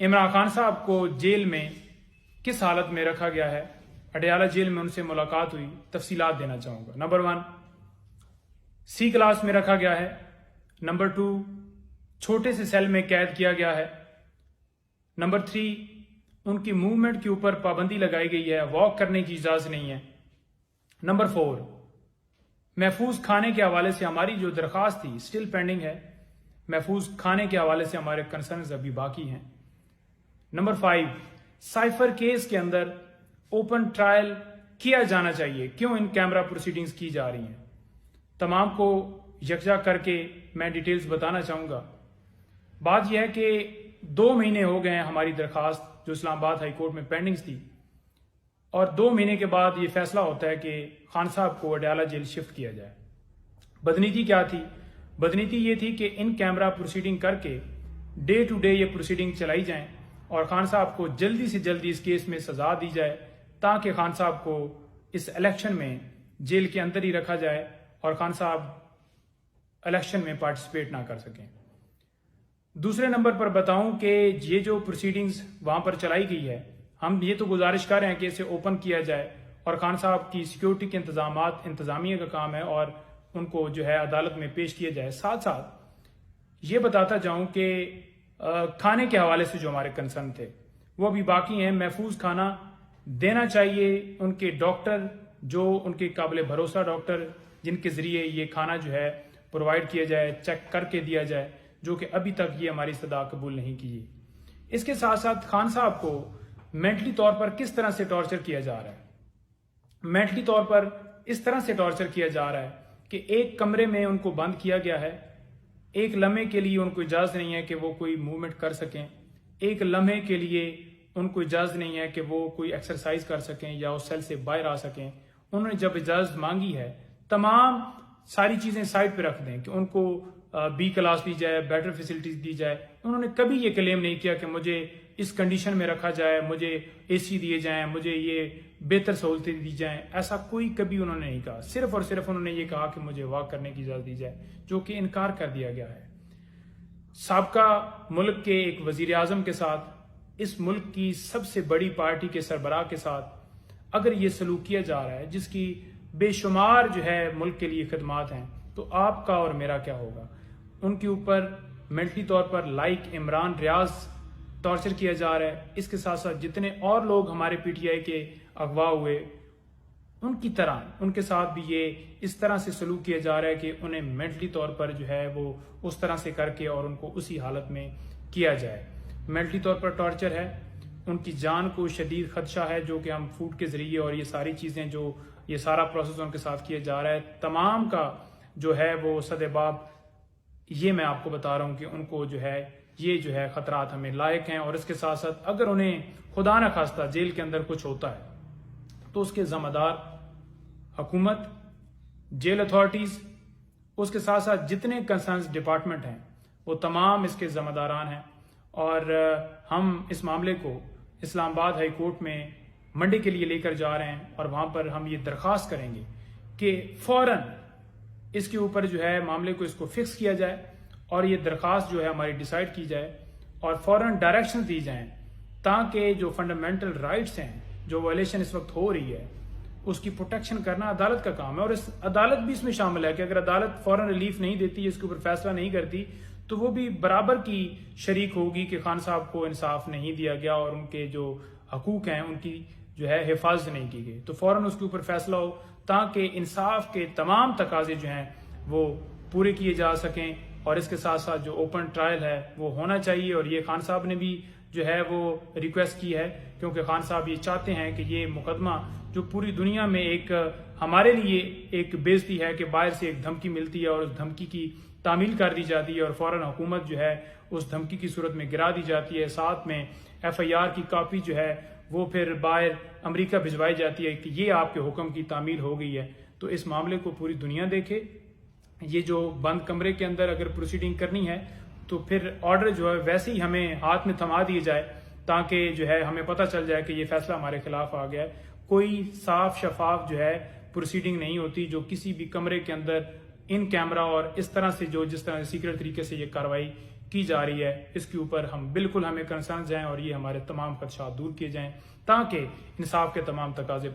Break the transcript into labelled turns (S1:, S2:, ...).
S1: इमरान खान साहब को जेल में किस हालत में रखा गया है, अडयाला जेल में उनसे मुलाकात हुई, तफसीलात देना चाहूँगा। नंबर 1, C क्लास में रखा गया है। नंबर 2, छोटे से सेल में कैद किया गया है। नंबर 3, उनकी मूवमेंट के ऊपर पाबंदी लगाई गई है, वॉक करने की इजाज़त नहीं है। नंबर 4, महफूज खाने के हवाले से हमारी जो दरख्वास्त थी स्टिल पेंडिंग है, महफूज खाने के हवाले से हमारे कंसर्न्स अभी बाकी हैं। नंबर 5, साइफर केस के अंदर ओपन ट्रायल किया जाना चाहिए, क्यों इन कैमरा प्रोसीडिंग्स की जा रही हैं, तमाम को यकजा करके मैं डिटेल्स बताना चाहूँगा। बात यह है कि 2 महीने हो गए हैं हमारी दरख्वास्त जो इस्लामाबाद हाई कोर्ट में पेंडिंग्स थी, और 2 महीने के बाद ये फैसला होता है कि खान साहब को अडयाला जेल शिफ्ट किया जाए। बदनीति क्या थी? बदनीति ये थी कि इन कैमरा प्रोसीडिंग करके डे टू डे ये प्रोसीडिंग चलाई जाएं और खान साहब को जल्दी से जल्दी इस केस में सजा दी जाए, ताकि खान साहब को इस इलेक्शन में जेल के अंदर ही रखा जाए और खान साहब इलेक्शन में पार्टिसिपेट ना कर सकें। दूसरे नंबर पर बताऊं कि ये जो प्रोसीडिंग्स वहां पर चलाई गई है, हम ये तो गुजारिश कर रहे हैं कि इसे ओपन किया जाए और खान साहब की सिक्योरिटी के इंतजामिया का काम है और उनको जो है अदालत में पेश किया जाए। साथ साथ ये बताता जाऊं कि खाने के हवाले से जो हमारे कंसर्न थे वो अभी बाकी हैं। महफूज खाना देना चाहिए, उनके डॉक्टर जो उनके काबिल भरोसा डॉक्टर जिनके जरिए ये खाना जो है प्रोवाइड किया जाए, चेक करके दिया जाए, जो कि अभी तक ये हमारी सदा कबूल नहीं की। इसके साथ साथ खान साहब को मेंटली तौर पर किस तरह से टॉर्चर किया जा रहा है। मेंटली तौर पर इस तरह से टॉर्चर किया जा रहा है कि एक कमरे में उनको बंद किया गया है, एक लम्हे के लिए उनको इजाजत नहीं है कि वो कोई मूवमेंट कर सकें, एक लम्हे के लिए उनको इजाजत नहीं है कि वो कोई एक्सरसाइज कर सकें या उस सेल से बाहर आ सकें। उन्होंने जब इजाजत मांगी है, तमाम सारी चीजें साइड पे रख दें कि उनको B क्लास दी जाए, बेटर फैसिलिटीज दी जाए। उन्होंने कभी ये क्लेम नहीं किया कि मुझे इस कंडीशन में रखा जाए, मुझे AC दिए जाएं, मुझे ये बेहतर सहूलतें दी जाएं। ऐसा कोई कभी उन्होंने नहीं कहा। सिर्फ और सिर्फ उन्होंने ये कहा कि मुझे वॉक करने की इजाजत दी जाए, जो कि इनकार कर दिया गया है। साबका मुल्क के एक वजीर आजम के साथ, इस मुल्क की सबसे बड़ी पार्टी के सरबराह के साथ अगर ये सलूक किया जा रहा है, जिसकी बेशुमार जो है मुल्क के लिए खदमात हैं, तो आपका और मेरा क्या होगा। उनके ऊपर मेंटली तौर पर लाइक इमरान रियाज टॉर्चर किया जा रहा है। इसके साथ साथ जितने और लोग हमारे PTI के अगवा हुए, उनकी तरह उनके साथ भी ये इस तरह से सलूक किया जा रहा है कि उन्हें मेंटली तौर पर जो है वो उस तरह से करके और उनको उसी हालत में किया जाए। मेंटली तौर पर टॉर्चर है, उनकी जान को शदीद खदशा है, जो कि हम फूड के जरिए और ये सारी चीज़ें जो ये सारा प्रोसेस उनके साथ किया जा रहा है, तमाम का जो है वो सदेबाब, ये मैं आपको बता रहा हूँ कि उनको जो है ये जो है खतरात हमें लायक हैं। और इसके साथ साथ अगर उन्हें खुदा न खास्ता जेल के अंदर कुछ होता है तो उसके जिम्मेदार हुकूमत, जेल अथॉरिटीज, उसके साथ साथ जितने कंसर्न डिपार्टमेंट हैं वो तमाम इसके जिम्मेदारान हैं। और हम इस मामले को इस्लामाबाद हाई कोर्ट में मंडे के लिए लेकर जा रहे हैं और वहां पर हम ये दरख्वास्त करेंगे कि फौरन इसके ऊपर जो है मामले को इसको फिक्स किया जाए और ये दरख्वास्त जो है हमारी डिसाइड की जाए और फौरन डायरेक्शन दी जाए, ताकि जो फंडामेंटल राइट्स हैं, जो वायलेशन इस वक्त हो रही है, उसकी प्रोटेक्शन करना अदालत का काम है। और इस अदालत भी इसमें शामिल है कि अगर अदालत फौरन रिलीफ नहीं देती, इसके ऊपर फैसला नहीं करती, तो वो भी बराबर की शरीक होगी कि खान साहब को इंसाफ नहीं दिया गया और उनके जो हकूक हैं उनकी जो है हिफाजत नहीं की गई। तो फौरन उसके ऊपर फैसला हो, ताकि इंसाफ के तमाम तकाजे जो हैं वो पूरे किए जा सकें। और इसके साथ साथ जो ओपन ट्रायल है वो होना चाहिए। और ये खान साहब ने भी जो है वो रिक्वेस्ट की है, क्योंकि खान साहब ये चाहते हैं कि ये मुकदमा जो पूरी दुनिया में एक हमारे लिए एक बेइज्जती है कि बाहर से एक धमकी मिलती है और उस धमकी की तामील कर दी जाती है और फौरन हुकूमत जो है उस धमकी की सूरत में गिरा दी जाती है। साथ में FIR की कॉपी जो है वो फिर बाहर अमेरिका भिजवाई जाती है कि ये आपके हुक्म की तामील हो गई है। तो इस मामले को पूरी दुनिया देखे। ये जो बंद कमरे के अंदर अगर प्रोसीडिंग करनी है तो फिर ऑर्डर जो है वैसे ही हमें हाथ में थमा दिए जाए, ताकि जो है हमें पता चल जाए कि ये फैसला हमारे खिलाफ आ गया है। कोई साफ शफाफ जो है प्रोसीडिंग नहीं होती, जो किसी भी कमरे के अंदर इन कैमरा और इस तरह से जो जिस तरह सीक्रेट तरीके से ये कार्रवाई की जा रही है, इसके ऊपर हम बिल्कुल हमें कंसर्न जाएं और ये हमारे तमाम खदशात दूर किए जाएं ताकि इंसाफ के तमाम तकाजे